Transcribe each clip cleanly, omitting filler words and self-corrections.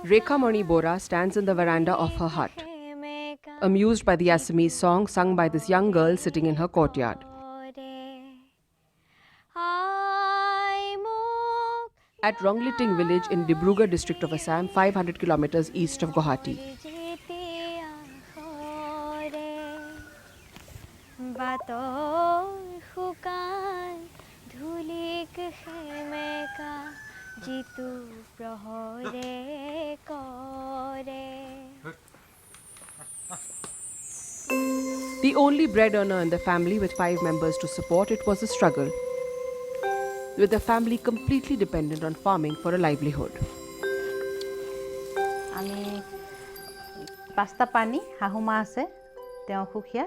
Rekha Mani Bora stands in the veranda of her hut, amused by the Assamese song sung by this young girl sitting in her courtyard. At Rongliting village in Dibrugarh district of Assam, 500 kilometers east of Guwahati. The only bread earner in the family with 5 members to support it was a struggle, with the family completely dependent on farming for a livelihood. Ami pasta pani hahuma ase teo khukhia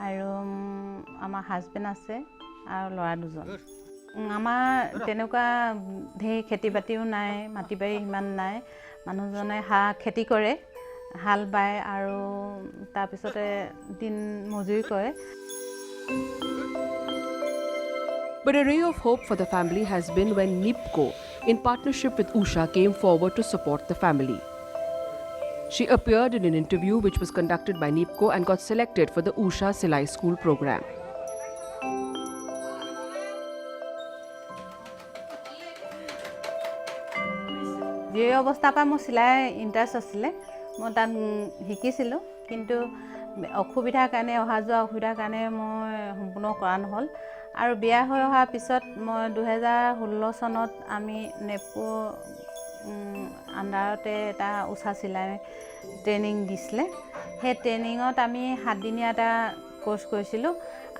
aru ama husband ase aru lora dujon ama tenuka dhei kheti batiu nai mati bai himan nai manujone ha kheti kore hal bai aru ta pisote din mojuri kore. But a ray of hope for the family has been when NIPCO, in partnership with Usha, came forward to support the family. She appeared in an interview which was conducted by NIPCO and got selected for the Usha Silai School program. যে অৱস্থা পা মোৰ সিলাই interest আছিল মই তান শিকিছিলো কিন্তু অসুবিধাৰ কাৰণে অহা যোৱা অসুবিধাৰ কাৰণে মই সম্পূৰ্ণ কৰা নহল আৰু বিয়া হৈ অহাৰ পিছত মই 2016 চনত আমি নেপকো আন্ডাৰতে এটা উষা সিলাই ট্ৰেইনিং দিছিলে সেই ট্ৰেইনিঙত আমি 7 দিনীয়া এটা কোৰ্স কৰিছিলো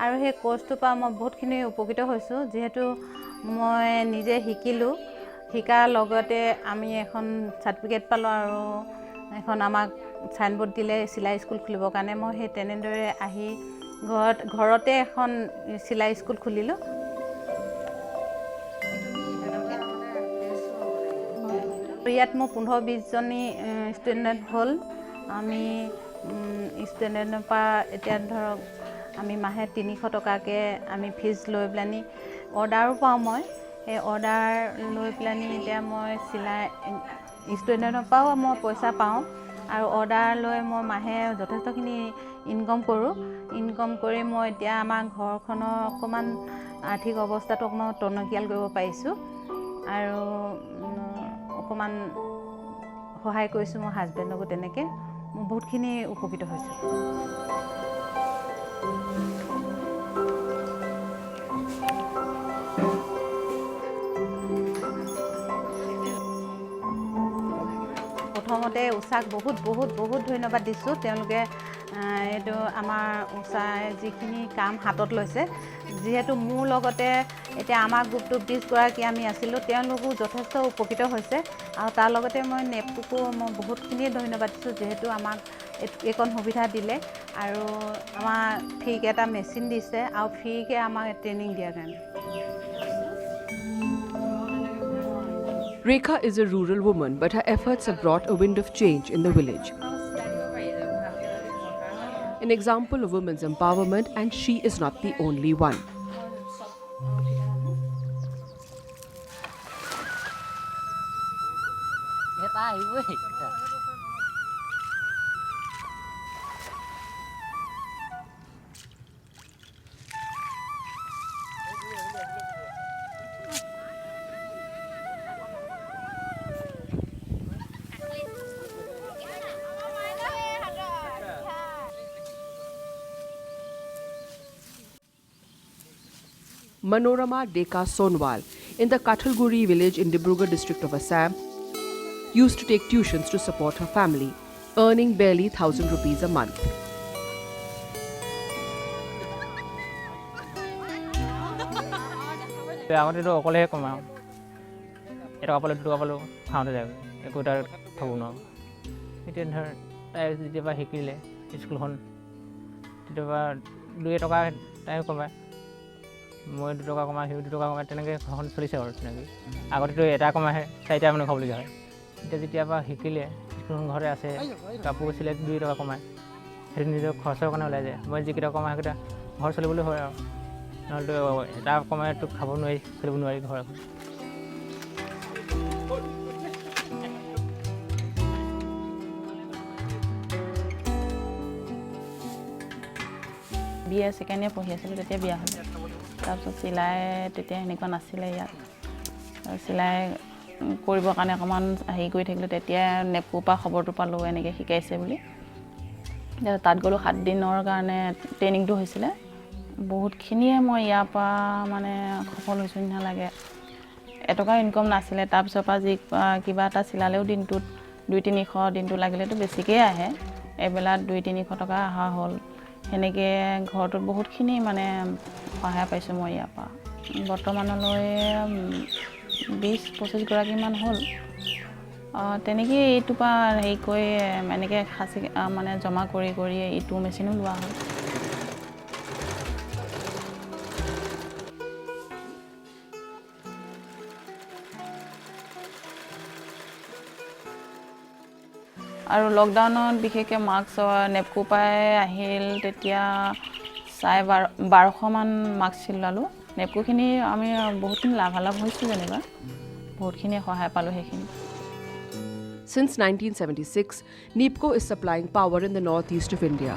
আৰু সেই কোৰ্সটো পা মই বহুতখিনি উপকৃত হৈছো যেহেতু মই নিজে শিকিলো হিকাৰ লগতে আমি এখন সাৰ্টিফিকেট পালো আৰু এখন আমাক সাইনবোৰ্ড দিলে সিলাই স্কুল খুলিবৰ কাৰণে মই সেই তেনেদৰে আহি ঘৰতে এখন সিলাই স্কুল খুলিলো ইয়াত মই 15-20 জনী ষ্টুডেন্ট হল আমি ষ্টুডেন্টৰ পৰা এতিয়া ধৰক আমি মাহে 300 টকাকে আমি ফিজ লৈ প্লানি অৰ্ডাৰো পাওঁ মই এই অৰ্ডাৰ লৈ প্লানি এতিয়া মই সিলাই ষ্টুডেন্টৰ পৰাও মই পইচা পাওঁ আৰু অৰ্ডাৰ লৈ মই মাহে যথেষ্টখিনি ইনকাম কৰোঁ ইনকাম কৰি মই এতিয়া আমাৰ ঘৰখনৰ অকমান আৰ্থিক অৱস্থাটো অকমান টনকিয়াল কৰিব পাৰিছোঁ আৰু অকমান সহায় কৰিছোঁ মোৰ হাজবেণ্ডকো তেনেকৈ মই বহুতখিনি উপকৃত হৈছোঁ প্ৰথমতে উষাক বহুত ধন্যবাদ দিছোঁ তেওঁলোকে এটো আমাৰ উষাই যিখিনি কাম হাতত লৈছে যেহেতু মোৰ লগতে এতিয়া আমাৰ গ্ৰুপটো 20 গৰাকী আমি আছিলো তেওঁলোকো যথেষ্ট উপকৃত হৈছে আৰু তাৰ লগতে মই নেপকো মই বহুতখিনি ধন্যবাদ দিছোঁ যেহেতু আমাক একন সুবিধা দিলে আৰু আমাৰ ফ্ৰীকে এটা মেচিন দিছে আৰু ফ্ৰীকে আমাক ট্ৰেইনিং দিয়াৰ কাৰণে Rekha is a rural woman, but her efforts have brought a wind of change in the village. An example of women's empowerment, and she is not the only one. Manorama Deka Sonwal in the Kathalguri village in Dibrugarh district of Assam used to take tuitions to support her family, earning barely 1,000 rupees a month. আগতে তো অকলেহে কমাওঁ এটা পালোঁ 2 টকা পালোঁ খাওঁতে যায় একো তাৰ থ'ব নোৱাৰোঁ এতিয়া ধৰ তাই যেতিয়াবা শিকিলে স্কুলখন তেতিয়াবা 2 টকা তাই কমায় মই 2 টকা কমাই 2 টকা কমাই তেনেকৈ ঘৰখন চলিছে আৰু তেনেকৈ আগতেতো এটা কমাইহে 4টা মানুহ খাবলগীয়া হয় এতিয়া যেতিয়াবা শিকিলে স্কুলখন ঘৰতে আছে কাপোৰ চিলাই 2 টকা কমায় সেইটো নিজৰ খৰচৰ কাৰণে ওলাই যায় মই যিকেইটা কমাই সেইকেইটা ঘৰ চলিবলৈ হয় আৰু নহ'লেতো এটা কমাইতো খাব নোৱাৰি চলিব নোৱাৰি ঘৰ এখন BA ছেকেণ্ড ইয়েৰ পঢ়ি আছিলোঁ তেতিয়া বিয়া হ'ল তাৰপিছত চিলাই তেতিয়া এনেকুৱা নাছিলে ইয়াত চিলাই কৰিবৰ কাৰণে অকণমান হেৰি কৰি থাকিলোঁ তেতিয়া নেপকোৰ পৰা খবৰটো পালোঁ এনেকৈ শিকাইছে বুলি তাত গ'লোঁ 7 দিনৰ কাৰণে ট্ৰেইনিংটো হৈছিলে বহুতখিনিয়ে মই ইয়াৰ পৰা মানে সফল হৈছোঁ নিচিনা লাগে এটকা ইনকম নাছিলে তাৰপিছৰ পৰা যি কিবা এটা চিলালেও দিনটোত 200-300 দিনটো লাগিলেতো বেছিকৈ আহে এবেলাত 200-300 টকা অহা হ'ল সেনেকৈ ঘৰটোত বহুতখিনি মানে সহায় পাইছোঁ মই ইয়াৰ পৰা বৰ্তমানলৈ 20-25 গৰাকীমান হ'ল তেনেকৈ এইটোৰ পৰা হেৰি কৰি এনেকৈ সাঁচি মানে জমা কৰি কৰি ইটো মেচিনো লোৱা হ'ল আৰু লকডাউনত বিশেষকৈ মাস্ক নেপকো পাই আহিল তেতিয়া 1200মান মাস্ক চিলালোঁ নেপকোখিনি আমি বহুতখিনি লাভালাভ হৈছোঁ যেনিবা বহুতখিনি সহায় পালোঁ সেইখিনি Since 1976, NIPCO is supplying power in the northeast of India.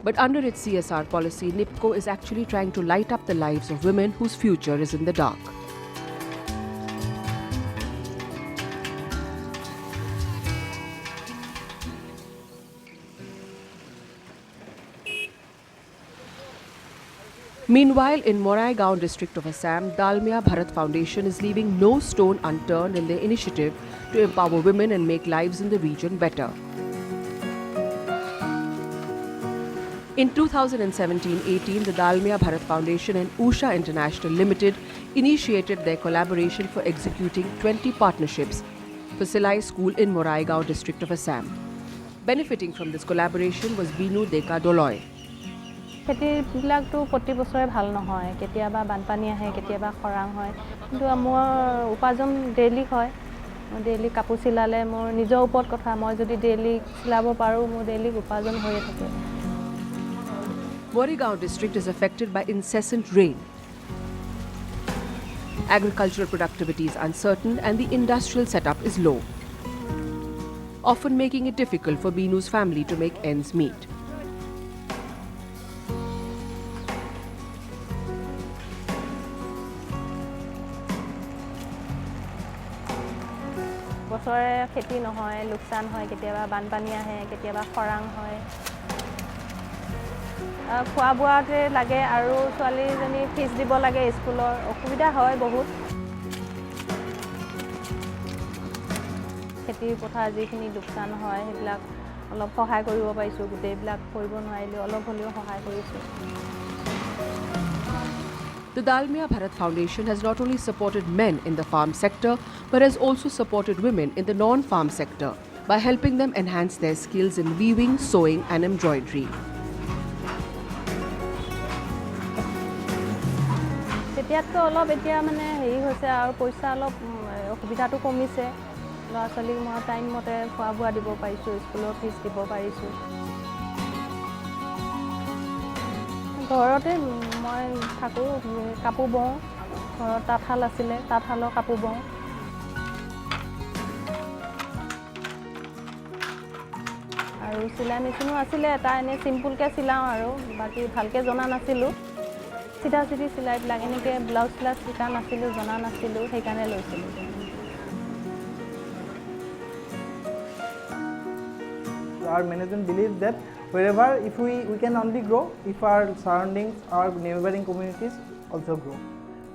But under its CSR policy, NIPCO is actually trying to light up the lives of women whose future is in the dark. Meanwhile, in Moraigaon district of Assam, Dalmia Bharat Foundation is leaving no stone unturned in their initiative to empower women and make lives in the region better. In 2017-18, the Dalmia Bharat Foundation and Usha International Limited initiated their collaboration for executing 20 partnerships for Silai School in Moraigaon district of Assam. Benefiting from this collaboration was Binu Deka Doloy. খেতিবিলাকতো প্ৰতি বছৰে ভাল নহয় কেতিয়াবা বানপানী আহে কেতিয়াবা খৰাং হয় কিন্তু মোৰ উপাৰ্জন ডেইলি হয় ডেইলি কাপোৰ চিলালে মোৰ নিজৰ ওপৰত কথা মই যদি ডেইলি চিলাব পাৰোঁ মোৰ ডেইলি উপাৰ্জন হৈয়ে থাকে Moraigaon district is affected by incessant rain. Agricultural productivity is uncertain and the industrial setup is low, often making it difficult for Binu's family to make ends meet. বছৰে খেতি নহয় লোকচান হয় কেতিয়াবা বানপানী আহে কেতিয়াবা খৰাং হয় খোৱা বোৱাতে লাগে আৰু ছোৱালীজনী ফিজ দিব লাগে স্কুলৰ অসুবিধা হয় বহুত খেতি পথাৰ যিখিনি লোকচান হয় সেইবিলাক অলপ সহায় কৰিব পাৰিছোঁ গোটেইবিলাক কৰিব নোৱাৰিলেও অলপ হ'লেও সহায় কৰিছোঁ The Dalmia Bharat Foundation has not only supported men in the farm sector, but has also supported women in the non-farm sector by helping them enhance their skills in weaving, sewing and embroidery. তেতিয়াতকৈ অলপ এতিয়া মানে হেৰি হৈছে আৰু পইচা অলপ অসুবিধাটো কমিছে ল'ৰা ছোৱালীক মই টাইম মতে খোৱা বোৱা দিব পাৰিছোঁ স্কুলৰ ফিজ দিব পাৰিছোঁ ঘৰতে মই থাকোঁ কাপোৰ বওঁ ঘৰত তাঁতশাল আছিলে তাঁতশালৰ কাপোৰ বওঁ আৰু চিলাই মেচিনো আছিলে এটা এনেই চিম্পুলকৈ চিলাওঁ আৰু বাকী ভালকৈ জনা নাছিলোঁ চিধা চিধি চিলাইবিলাক এনেকৈ ব্লাউজ চ্লাউজ শিকা নাছিলোঁ জনা নাছিলোঁ সেইকাৰণে লৈছিলোঁ Our management believes that wherever if we can only grow if our surroundings, our neighboring communities also grow.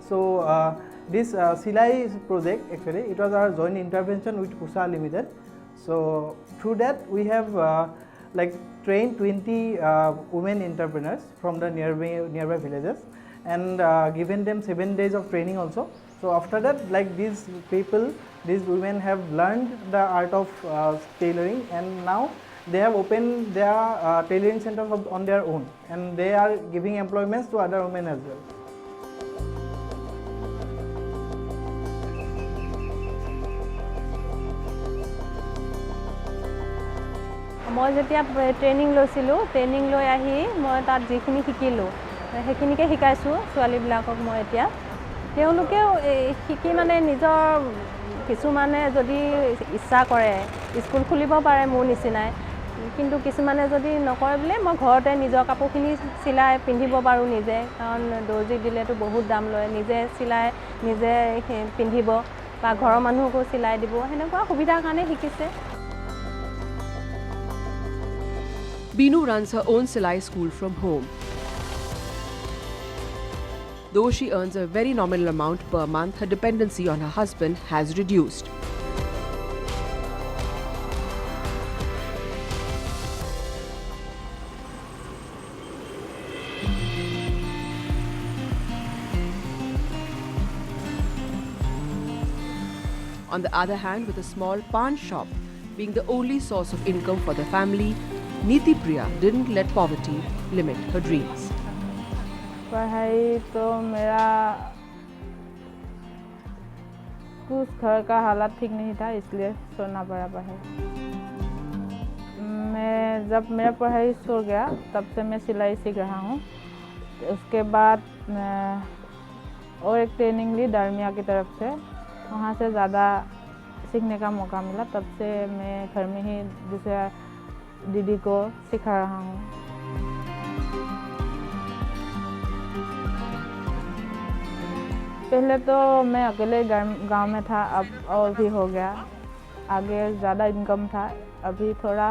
So this Silai project actually it was our joint intervention with Usha Limited. So through that we have like trained 20 women entrepreneurs from the nearby villages and given them 7 days of training also. So after that like these women have learned the art of tailoring and now they have opened their tailoring centers on their own and they are giving employments to other women as well. মই যেতিয়া training লৈছিলোঁ training লৈ আহি মই তাত যিখিনি শিকিলোঁ সেইখিনিকে শিকাইছোঁ ছোৱালীবিলাকক মই এতিয়া তেওঁলোকেও শিকি মানে নিজৰ কিছুমানে যদি ইচ্ছা কৰে স্কুল খুলিব পাৰে মোৰ নিচিনাই কিন্তু কিছুমানে যদি নকৰে বোলে মই ঘৰতে নিজৰ কাপোৰখিনি চিলাই পিন্ধিব পাৰোঁ নিজে কাৰণ দৰ্জি দিলেতো বহুত দাম লয় নিজে চিলাই নিজে পিন্ধিব বা ঘৰৰ মানুহকো চিলাই দিব সেনেকুৱা সুবিধাৰ কাৰণে শিকিছে Binu runs her own Silai school from home. Though she earns a very nominal amount per month, her dependency on her husband has reduced. On the other hand, with a small pawn shop being the only source of income for the family, Niti Priya didn't let poverty limit her dreams. पढ़ाई तो मेरा कुछ घर का हालात ठीक नहीं था इसलिए छोड़ना पड़ा पढ़ाई मैं जब मेरा पढ़ाई छोड़ गया तब से मैं सिलाई सीख रहा हूँ उसके बाद और एक ट्रेनिंग ली दारमिया की तरफ से वहाँ से ज़्यादा सीखने का मौका मिला तब से मैं घर में ही दूसरे दीदी को सिखा रहा हूँ पहले तो मैं अकेले गांव में था अब और भी हो गया आगे ज़्यादा इनकम था अभी थोड़ा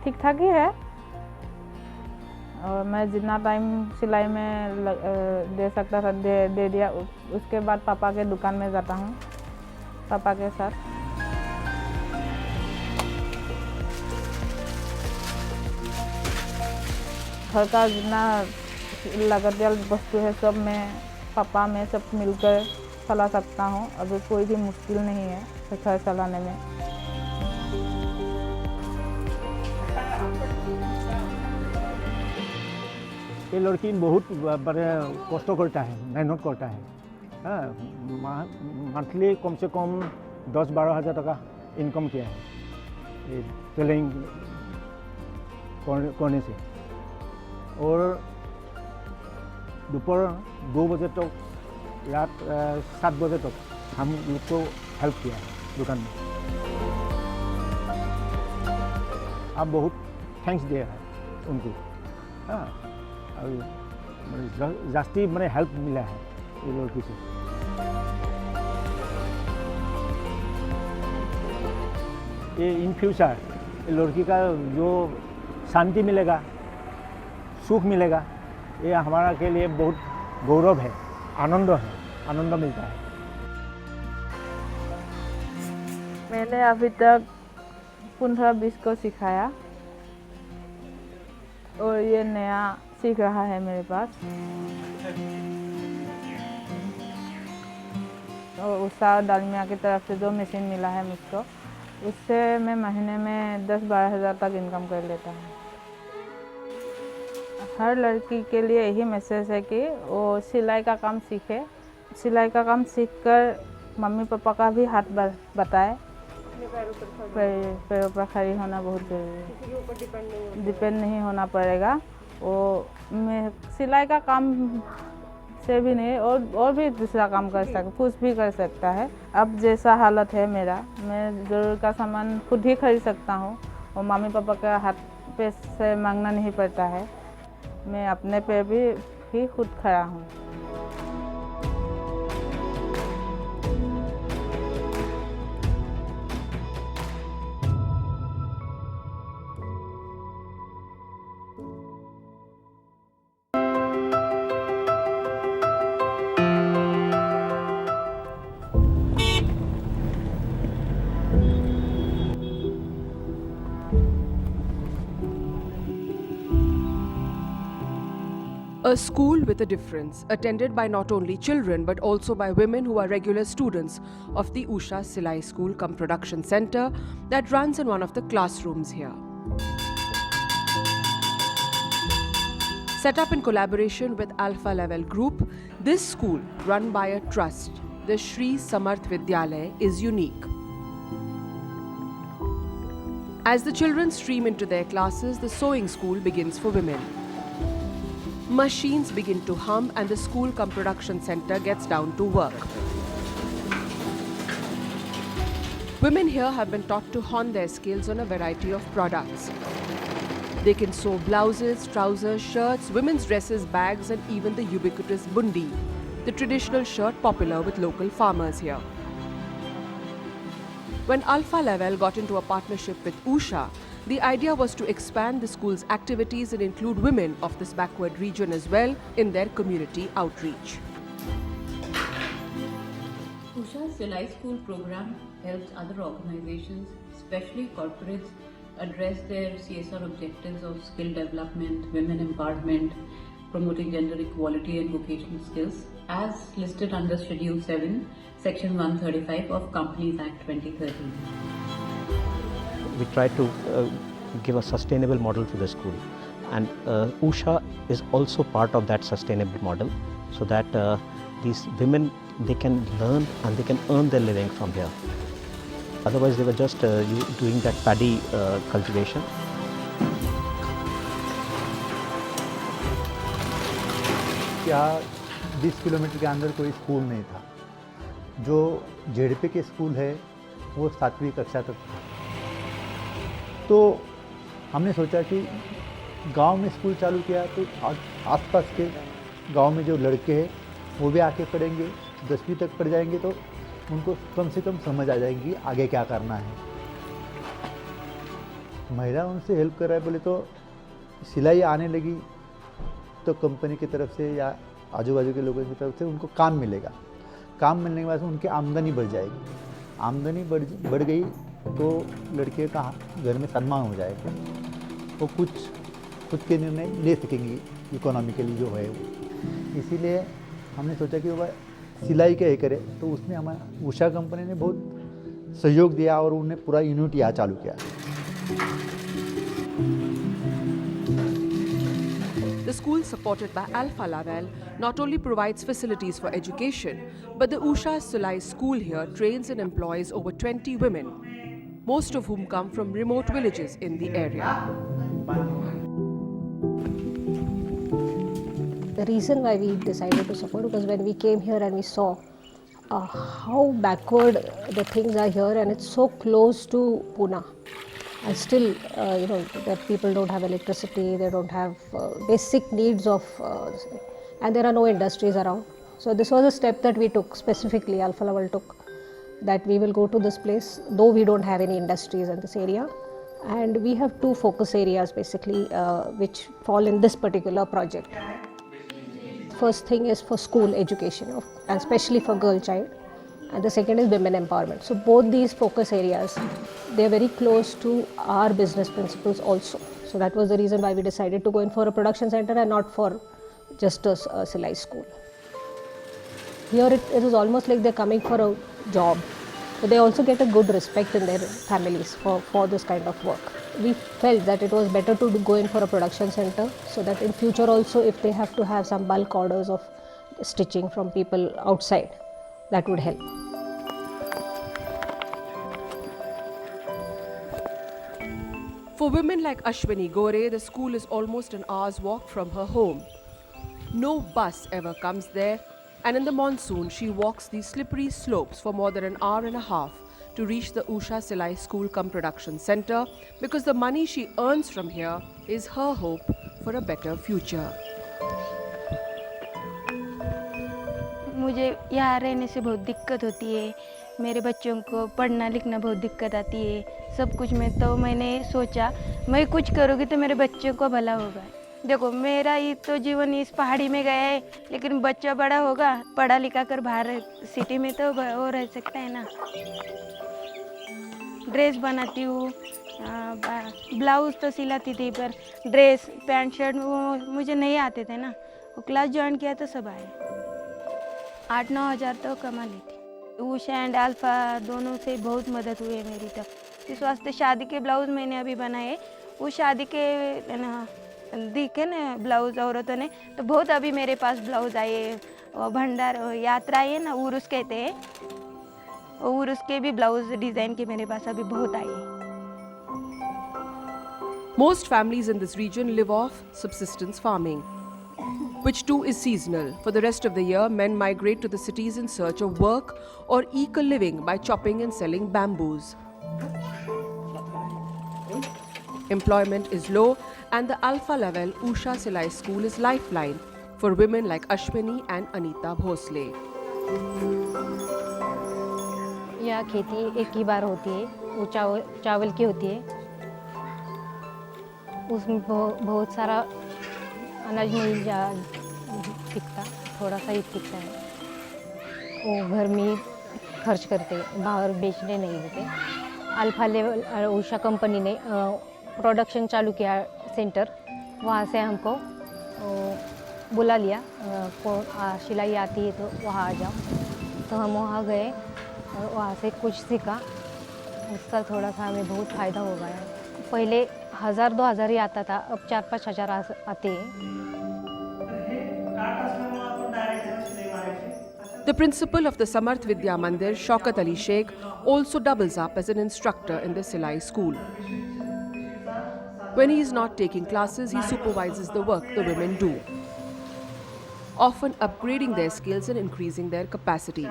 ठीक ठाक ही है और मैं जितना टाइम सिलाई में दे सकता था दे दिया उसके बाद पापा के दुकान में जाता हूँ पापा के साथ घर का जितना लागतियाल वस्तु है सब मैं पापा मैं सब मिलकर चला सकता हूँ अभी कोई भी मुश्किल नहीं है घर चलाने में ये लड़की बहुत बड़े कष्ट करता है मेहनत करता है हाँ मंथली कम से कम 10-12 हज़ार टका इनकम किया है ये टेलरिंग करने से और दोपहर 2 बजे तक रात 7 बजे तक हम लोग को हेल्प किया है दुकान में आप बहुत थैंक्स दिया है उनको हाँ और जास्ती मैंने हेल्प मिला है ये लड़की से ये इन फ्यूचर लड़की का जो शांति मिलेगा सुख मिलेगा ये हमारा के लिए बहुत गौरव है आनंद मिलता है मैंने अभी तक 15-20 को सिखाया और ये नया सीख रहा है मेरे पास और उषा दालमिया की तरफ से जो मशीन मिला है मुझको उससे मैं महीने में 10-12 हज़ार तक इनकम कर लेता हूँ हर लड़की के लिए यही मैसेज है कि वो सिलाई का काम सीखे सिलाई का काम सीखकर मम्मी पापा का भी हाथ बताए पैरों पर खड़ी होना बहुत ज़रूरी है डिपेंड नहीं होना पड़ेगा वो मैं सिलाई का काम से भी नहीं और भी दूसरा काम कर सकता कुछ भी कर सकता है अब जैसा हालत है मेरा मैं ज़रूर का सामान खुद ही खरीद सकता हूँ और मम्मी पापा का हाथ पे से मांगना नहीं पड़ता है मैं अपने पे भी खुद खड़ा हूँ A school with a difference, attended by not only children but also by women who are regular students of the Usha Silai School cum Production Center that runs in one of the classrooms here. Set up in collaboration with Alpha Level Group, this school, run by a trust, the Shri Samarth Vidyalaya, is unique. As the children stream into their classes, the sewing school begins for women. Machines begin to hum and the school cum production center gets down to work. Women here have been taught to hone their skills on a variety of products. They can sew blouses, trousers, shirts, women's dresses, bags and even the ubiquitous bundi, the traditional shirt popular with local farmers here. When Alpha Laval got into a partnership with Usha, the idea was to expand the school's activities and include women of this backward region as well in their community outreach. Usha's Silai School program helps other organizations, especially corporates, address their CSR objectives of skill development, women empowerment, promoting gender equality and vocational skills, as listed under Schedule 7, Section 135 of Companies Act 2013. We try to give a sustainable model to the school, and Usha is also part of that sustainable model, so that these women, they can learn and they can earn their living from here. Otherwise they were just doing that paddy cultivation. यहाँ 20 kilometre के अंदर कोई school नहीं था। जो ZP के school है वो 7वीं कक्षा तक था। तो हमने सोचा कि गांव में स्कूल चालू किया तो आसपास के गांव में जो लड़के हैं वो भी आके पढ़ेंगे, 10वीं तक पढ़ जाएंगे तो उनको कम से कम समझ आ जाएगी आगे क्या करना है। महिला उनसे हेल्प कर रहा है बोले तो सिलाई आने लगी तो कंपनी की तरफ से या आजू बाजू के लोगों की तरफ से उनको काम मिलेगा। काम मिलने के बाद उनकी आमदनी बढ़ जाएगी। आमदनी बढ़ गई तो लड़के का घर में सम्मान हो जाएगा। वो कुछ खुद के निर्णय ले सकेंगी इकोनॉमिकली जो है वो। इसीलिए हमने सोचा कि वो सिलाई का ये करे, तो उसमें हमारा उषा कंपनी ने बहुत सहयोग दिया और उन्हें पूरा यूनिट यहाँ चालू किया। The school, supported by Alpha Laval, not only provides facilities for education, but the Usha Sulai school here trains and employs over 20 women, most of whom come from remote villages in the area. The reason why we decided to support was when we came here and we saw how backward the things are here, and it's so close to Pune. And still, that people don't have electricity, they don't have basic needs of, and there are no industries around. So this was a step that we took, specifically Alpha Laval took, that we will go to this place, though we don't have any industries in this area. And we have two focus areas basically, which fall in this particular project. First thing is for school education, and especially for girl child. And the second is women empowerment. So both these focus areas, they are very close to our business principles also. So that was the reason why we decided to go in for a production center and not for just a Silai school. Here it is almost like they're coming for a job. So they also get a good respect in their families for this kind of work. We felt that it was better to go in for a production center, so that in future also if they have to have some bulk orders of stitching from people outside, that would help. For women like Ashwini Gore, the school is almost an hour's walk from her home. No bus ever comes there, and in the monsoon she walks these slippery slopes for more than an hour and a half to reach the Usha Silai School cum Production Center, because the money she earns from here is her hope for a better future. मुझे यहाँ रहने से बहुत दिक्कत होती है, मेरे बच्चों को पढ़ना लिखना बहुत दिक्कत आती है, सब कुछ में। तो मैंने सोचा मैं कुछ करूँगी तो मेरे बच्चों को भला होगा। देखो मेरा ही तो जीवन इस पहाड़ी में गया है, लेकिन बच्चा बड़ा होगा, पढ़ा लिखा कर बाहर सिटी में तो वो रह सकता है ना। ड्रेस बनाती हूँ, ब्लाउज तो सिलाती थी, पर ड्रेस पैंट शर्ट वो मुझे नहीं आते थे ना। वो क्लास ज्वाइन किया तो सब आए, 8-9 हज़ार तो कमा लेती। उषा एंड अल्फा दोनों से बहुत मदद हुई है मेरी। तक इस वास्ते शादी के ब्लाउज मैंने अभी बनाए। वो शादी के ना दिखे ना ब्लाउज औरतों ने, तो बहुत अभी मेरे पास ब्लाउज आए। भंडार यात्रा है ना, उर्स कहते हैं, उर्स के भी ब्लाउज डिज़ाइन के मेरे पास अभी बहुत आए। Most families in this region live off subsistence farming. which too is seasonal. For the rest of the year, men migrate to the cities in search of work or eke a living by chopping and selling bamboos. Employment is low, and the Alpha level Usha Silai School is lifeline for women like Ashwini and Anita Bhosle. यह खेती एक ही बार होती है, वो चावल की होती है। उसमें बहुत सारा अनाज नहीं टिकता, थोड़ा सा ही टिकता है। वो घर में खर्च करते, बाहर बेचने नहीं देते। अल्फा लेवल उषा कंपनी ने प्रोडक्शन चालू किया सेंटर, वहाँ से हमको बुला लिया, सिलाई आती है तो वहाँ आ जाओ। तो हम वहाँ गए और वहाँ से कुछ सीखा, उसका थोड़ा सा हमें बहुत फ़ायदा हो गया। पहले 1000-2000 ही आता था, अब 4-5 हज़ार आते हैं। The principal of the Samarth Vidya Mandir, Shaukat Ali Sheikh, also doubles up as an instructor in the Silai school. When he is not taking classes, he supervises the work the women do, often upgrading their skills and increasing their capacity.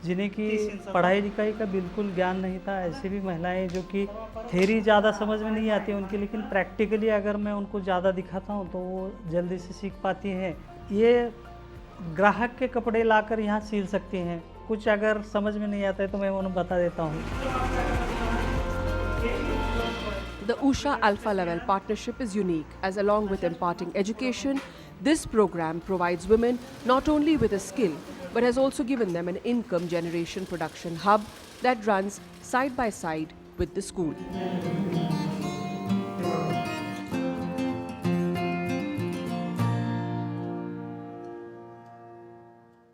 जिन्हें कि पढ़ाई लिखाई का बिल्कुल ज्ञान नहीं था, ऐसी भी महिलाएं जो कि थ्योरी ज़्यादा समझ में नहीं आती है उनकी, लेकिन प्रैक्टिकली अगर मैं उनको ज़्यादा दिखाता हूं तो वो जल्दी से सीख पाती हैं। ये ग्राहक के कपड़े लाकर यहाँ सिल सकती हैं। कुछ अगर समझ में नहीं आता है तो मैं उन्हें बता देता हूँ। The Usha Alpha Level partnership is unique, as along with imparting education, this program provides women not only with a skill, but has also given them an income generation production hub that runs side by side with the school.